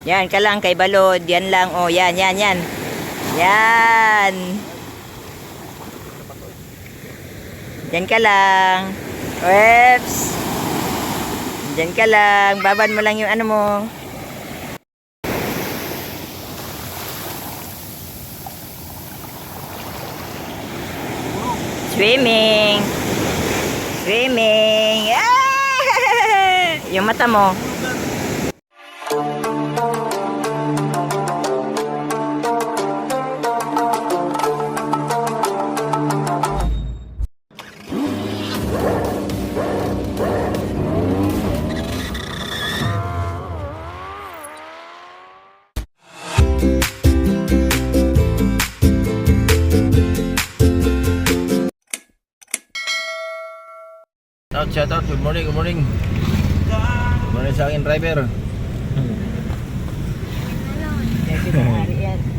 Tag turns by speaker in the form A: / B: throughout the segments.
A: Yan ka lang kay Balod. Yan lang. Oh, yan, yan, yan. Yan. Yan ka lang. Weps. Yan ka lang. Baban mo lang yung ano mo. Swimming. Swimming. Ah! Yung mata mo.
B: Shout out, good morning, good morning. Good morning sa akin driver.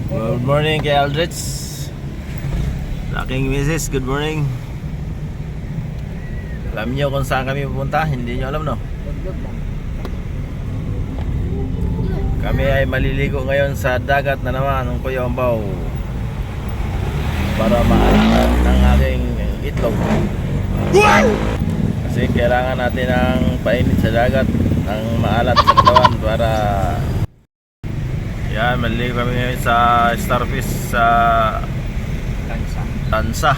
B: Good morning kay Aldrich. Sa aking misis, good morning. Alam niyo kung saan kami pupunta? Hindi niyo alam, no? Kami ay maliligo ngayon sa dagat na naman ng Kuya Ambaw para maalaman ng aking itlog. Kasi kailangan natin ng painit sa dagat ng maalat sa katawan para yan, maliligo kami ngayon sa Starfish sa Tansa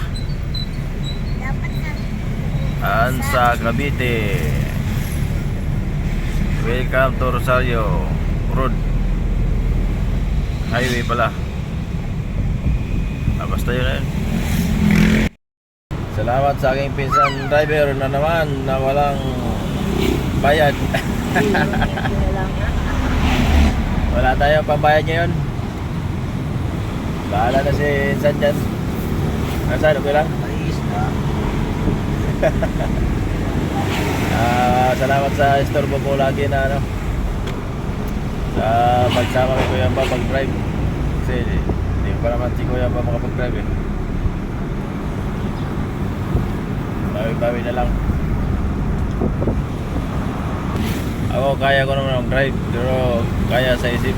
B: Cavite. Welcome to Rosario Road Highway pala. Basta yun na yun. Salamat sa aking pinsan driver na naman na walang bayad. Wala tayong pambayad ngayon. Bahala na si Insan dyan. Nasaan? Okay lang? Salamat sa istorbo ko lagi na ano, sa pagsama kay Kuya Amba pag-drive. Kasi hindi pa naman si Kuya Amba makapag-drive eh. Bawi-bawi na lang. Ako kaya ko naman mag-drive, pero kaya sa isip.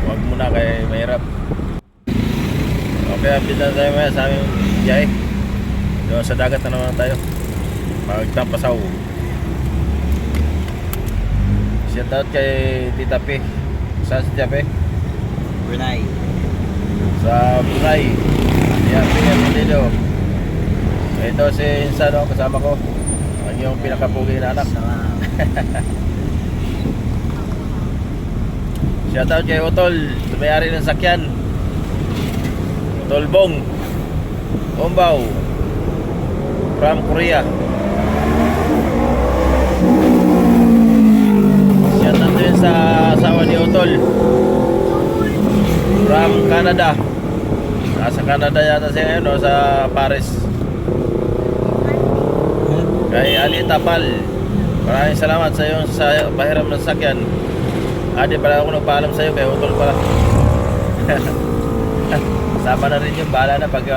B: Huwag muna kaya mahirap. Okay, update na tayo maya sa aming biyahe. Doon sa dagat na naman tayo. Magtampasaw. Shout out kay Tita P. Saan si Tita P?
C: Brunei.
B: Sa Brunei. Ayan, pingan mo dito. Ito si Insan, no, kasama ko. Ang yung pinakapugi na anak. Shout out kay Utol, tumayari ng sakyan. Utol Bong Ombaw from Korea. Shout out din sa asawa ni Utol from Canada. Nasa Canada yata siya ngayon, no, sa Paris. Kay Ali Tapal, maraming salamat sa iyo sa pahiram ng sakyan. Adi pala ako nagpaalam sa iyo kay Utol pala. Sama na rin yung bala na pag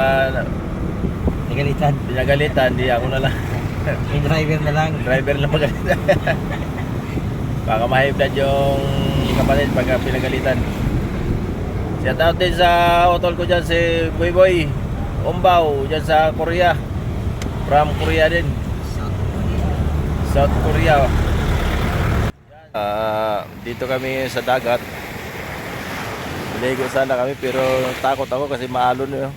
B: pinagalitan, di ako na lang.
C: Yung driver na lang.
B: Driver lang magalitan. Baka ma-high blood yung kapatid pag pinagalitan. Shout out din sa Utol ko dyan, si Boy Boy Ombaw dyan sa Korea. From Korea din, South Korea. Dito kami sa dagat. Maligo sana kami pero takot ako kasi maalon yun.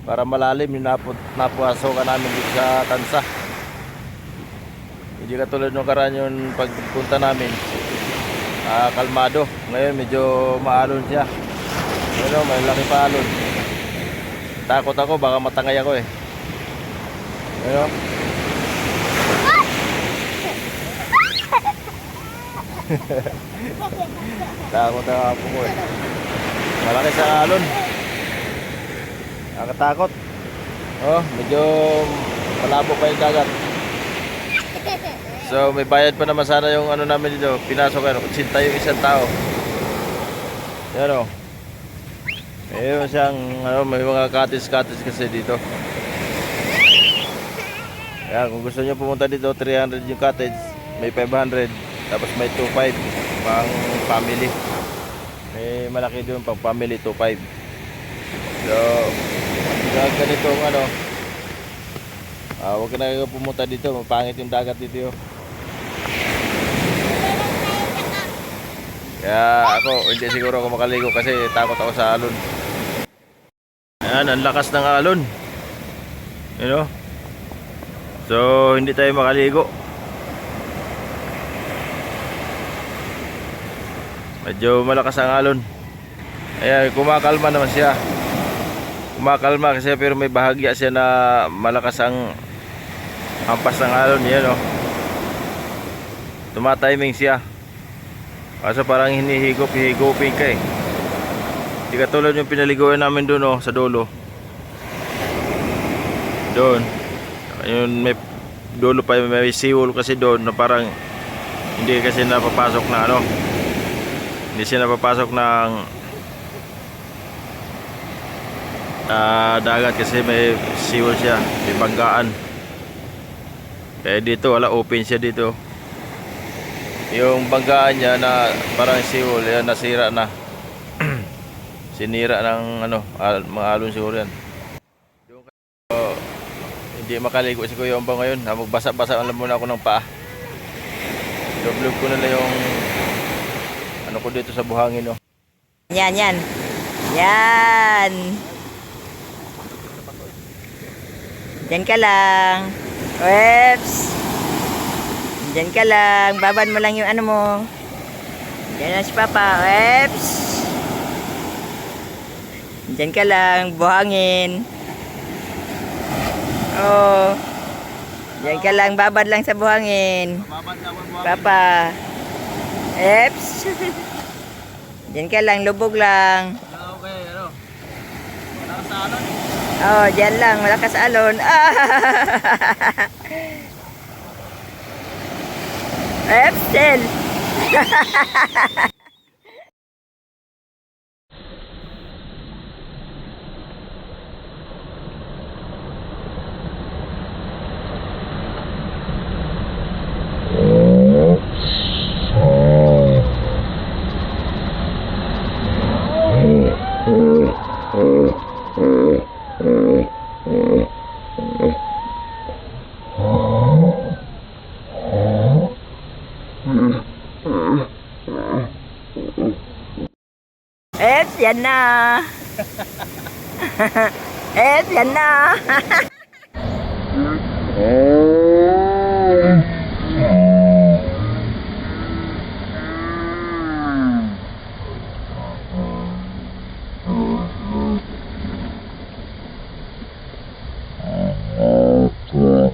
B: Para malalim yung napuasokan namin dito sa Tansa. Hindi katulad nung karaan yung pagpunta namin, kalmado. Ngayon medyo maalon siya. Pero may laki pa alon. Takot ako, baka matangay ako eh. Ano? Takot na ako ko eh. Malaki sa alon. Nakatakot. Oh, medyo malabo pa yung dagat. So may bayad pa naman sana yung ano namin dito. Pinasok ano, kutsinta yung isang tao. Yan o. Mayroon siyang ano, may mga cottage kasi dito. Kaya kung gusto niyo pumunta dito, 300 yung cottage, may 500, tapos may 2.5. pang family. May malaki doon pang family 2.5. So, ganito ang huwag ka na pumunta dito, mapangit yung dagat dito. Kaya ako, hindi siguro ako makaligo kasi takot ako sa alon. Ayan, ang lakas ng alon. You know? So, hindi tayo makaligo. Medyo malakas ang alon. Ayan, kumakalma naman siya. Kumakalma kasi pero may bahagya siya na malakas ang hampas ng alon. Yan o. Tumatiming siya. Kaso parang hinihigop-higopin ka eh. Di katulad yung pinaliguan namin doon sa dulo. Doon. Yun, may dulo pa, may seawall kasi doon na parang hindi kasi napapasok na hindi siya napapasok ng dagat kasi may seawall siya, may banggaan. Kaya dito wala, open siya dito. Yung banggaan niya na parang seawall, yan nasira na. Sinira ng mga alon siguro yan. Hindi makaligo si Kuya Ombao ngayon. Magbasa-basa alam muna ako ng paa. Vlog ko na lang yung ko dito sa buhangin.
A: Yan. Yan. Diyan ka lang. Weps. Diyan ka lang. Baban mo lang yung mo. Diyan na si Papa. Weps. Diyan ka lang. Buhangin. Oh. Diyan ka lang. Babad lang sa buhangin. Papa. Eps. Diyan ka lang, lubog lang.
B: Okay, malakas sa alon.
A: Oh, diyan lang, malakas sa alon. Eps, Del. Yan na. Yan na.
D: Pura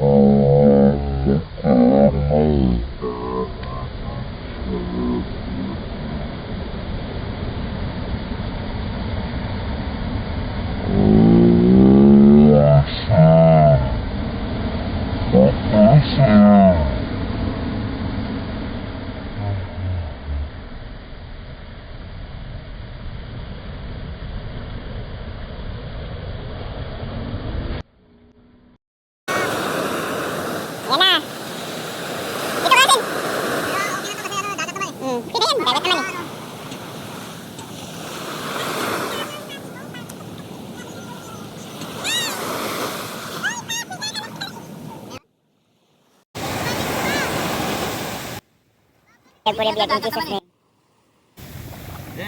D: biag in Jesus name.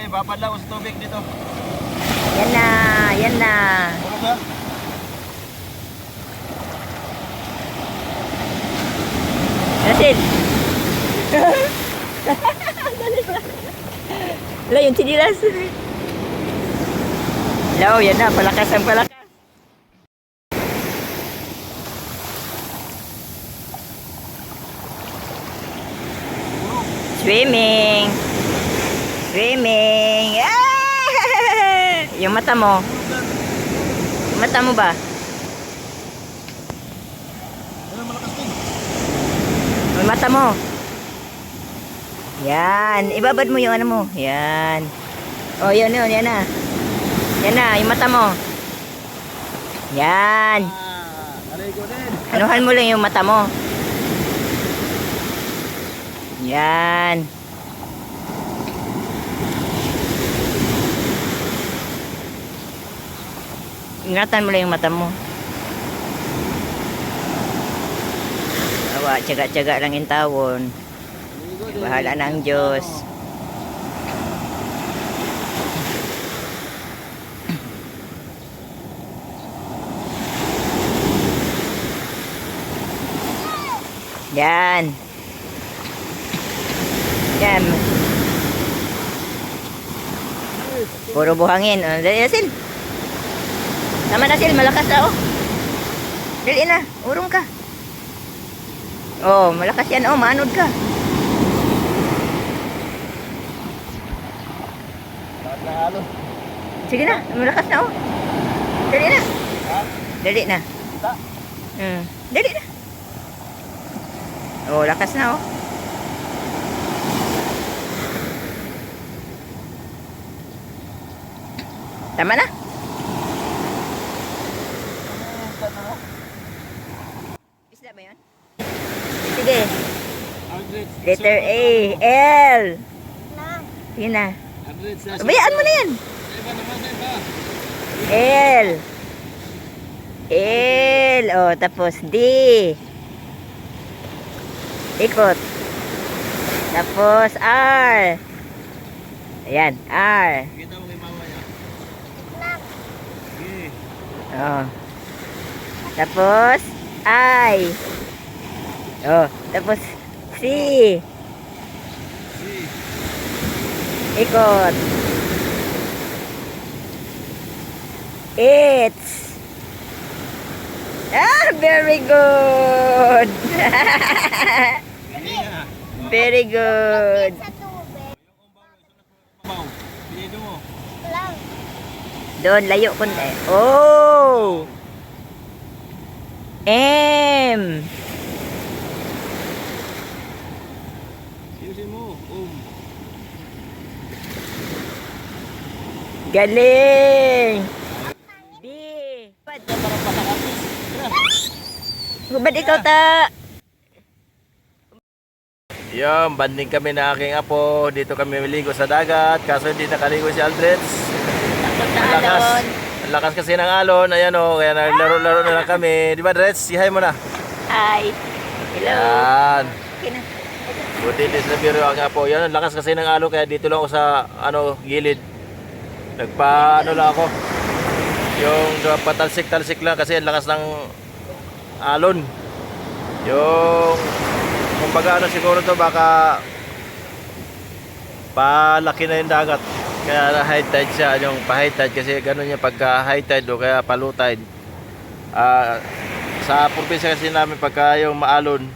B: Babad lang sa tubig dito.
A: Yan na, yan na.
B: Ano ba?
A: Natin. Wala yung tinilas. Hello, yan na, palakas ang palakas. Swimming. Swimming. Ah! Yung mata mo. Yung mata mo ba? Yung mata mo. Yan. Ibabad mo yung mo. Yan. Oh, yan na. Yan na, yung mata mo. Yan. Anuhan mo lang yung mata mo. Yan. Ingatan mo lang yung mata mo. Awa, tiyaga-tiyaga lang yung tawon. Bahala na ang Diyos. Yan. Yan. Puro buhangin. Dali na, Sil. Tama na, Sil. Malakas na, oh. Dali na. Urong ka. Oh, malakas yan. Oh, manod ka. Sige na. Malakas na, oh. Dali na. Dali na. Dali na. Oh, lakas na, oh. Tama na. Isda ba yun? Sige. Letter A. L. Sige na. Bayaan mo na yan. L. L. Oh, tapos D. Ikot. Tapos R. Ayan, R.
B: Kita mo kay mama niya.
A: Oh. Tapos I. Oh, tapos C. Ikot. It's. Ah, very good. Very good.
B: Pilido mo.
A: Doon, layo kunti. Oh! M.
B: Ayusin mo.
A: Galing! B. Ba't ikaw ta?
B: Yung banding kami na aking apo. Dito kami maligo sa dagat. Kaso hindi nakaligo si Aldreds. Ang lakas kasi ng alon. Ayan o. Kaya naglaro-laro na lang kami. Di ba, Dreds? Say hi mo na.
A: Hi. Hello.
B: Yan.
A: Okay na.
B: Buti din sa biro ang apo. Yan, ang lakas kasi ng alon. Kaya dito lang ako sa gilid. Nagpa lang ako. Yung patalsik-talsik lang kasi ang lakas ng alon. Yung kumbaga siguro to baka palaki na yung dagat. Kaya high tide siya, yung pa-high tide kasi ganun yung pagka high tide o kaya pa low tide. Sa probinsya kasi namin pagka yung maalon,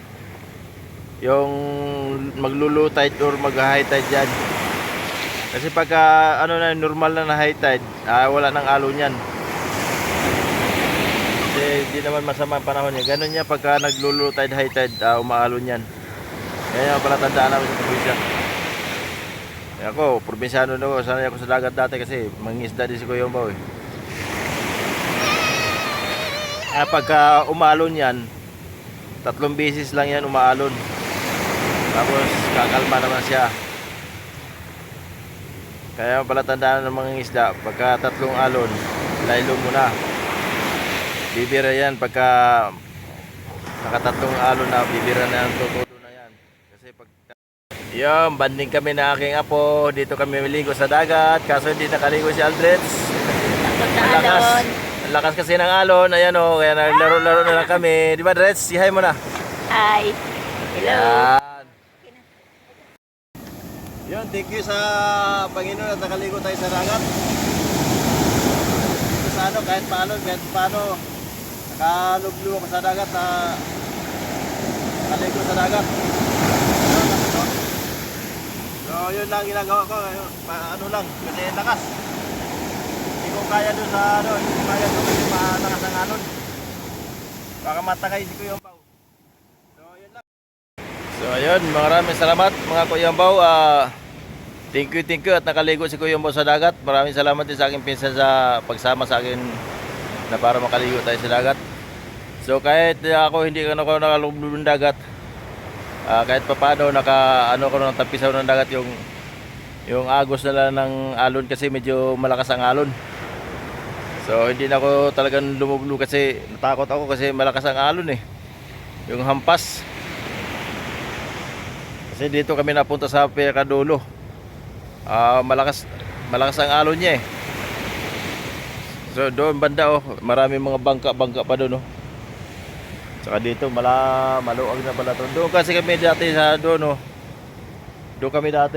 B: yung maglo-low tide or mag-high tide yan. Kasi pagka normal na high tide, wala nang alon yan. Kasi hindi naman masama ang panahon niya. Ganun niya pagka naglo-low tide, high tide, umaalon yan. Kaya yung pala tandaan namin sa probinsya. Ako, probinsyano na ako. Sanay ako sa dagat dati kasi mangingisda din si Kuya Umbaw eh. Pagka umaalon yan, 3 beses lang yan umaalon. Tapos kakalma naman siya. Kaya pala tandaan ng mga isda, pagka 3 alon, laylo muna. Bibira yan pagka naka 3 alon na, bibira na ang tutudo na yan. Kasi pag yung banding kami na aking apo, dito kami maligo sa dagat. Kaso hindi nakaligo si Aldreds. Ang lakas kasi ng alon. Ayan o, kaya naglaro-laro na lang kami. Di ba, Dreds? Say hi mo na.
A: Hi. Hello.
B: Yan. Yun, thank you sa Panginoon at nakaligo tayo sa dagat. Ito sa kahit paano, nakaluglo ako sa dagat, nakaligo sa dagat. So yun lang ginagawa ko, lang, kasi lakas. Hindi ko kaya doon sa hindi ko kaya doon kasi malakas ang alon. Baka matakay si Kuya Umbaw. So yun lang. So ayun, maraming salamat mga Kuya Umbaw. Thank you at nakaligo si Kuya Umbaw sa dagat. Maraming salamat din sa aking pinsan sa pagsama sa akin na para makaligo tayo sa dagat. So kahit ako hindi ko nakalublo ng dagat, kahit papaano ko ng tapisaw ng dagat yung agos na lang ng alon kasi medyo malakas ang alon. So hindi na ako talagang lumublo kasi natakot ako kasi malakas ang alon eh. Yung hampas. Kasi dito kami napunta sa pinakadulo. Malakas ang alon niya eh. So doon banda oh, maraming mga bangka pa doon oh. Saka dito maluwag na pala to. Doon kasi kami dati sa doon oh. Doon kami dati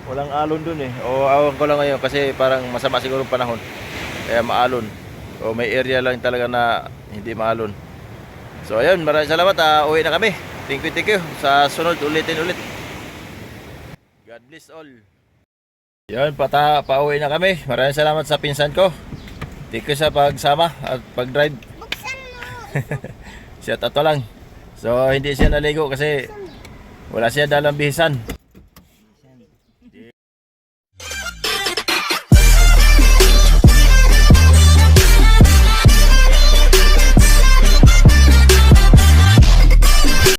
B: walang alon doon eh. O awan ko lang ngayon kasi parang masama siguro ang panahon. Kaya maalon. O may area lang talaga na hindi maalon. So ayun, maraming salamat. Uwi na kami. Thank you. Sa sunod ulitin ulit. God bless all. Yan, pauwi na kami. Maraming salamat sa pinsan ko. Thank you sa pagsama at pag-drive. Siya tato lang. So hindi siya naligo kasi wala siya dalang bihisan.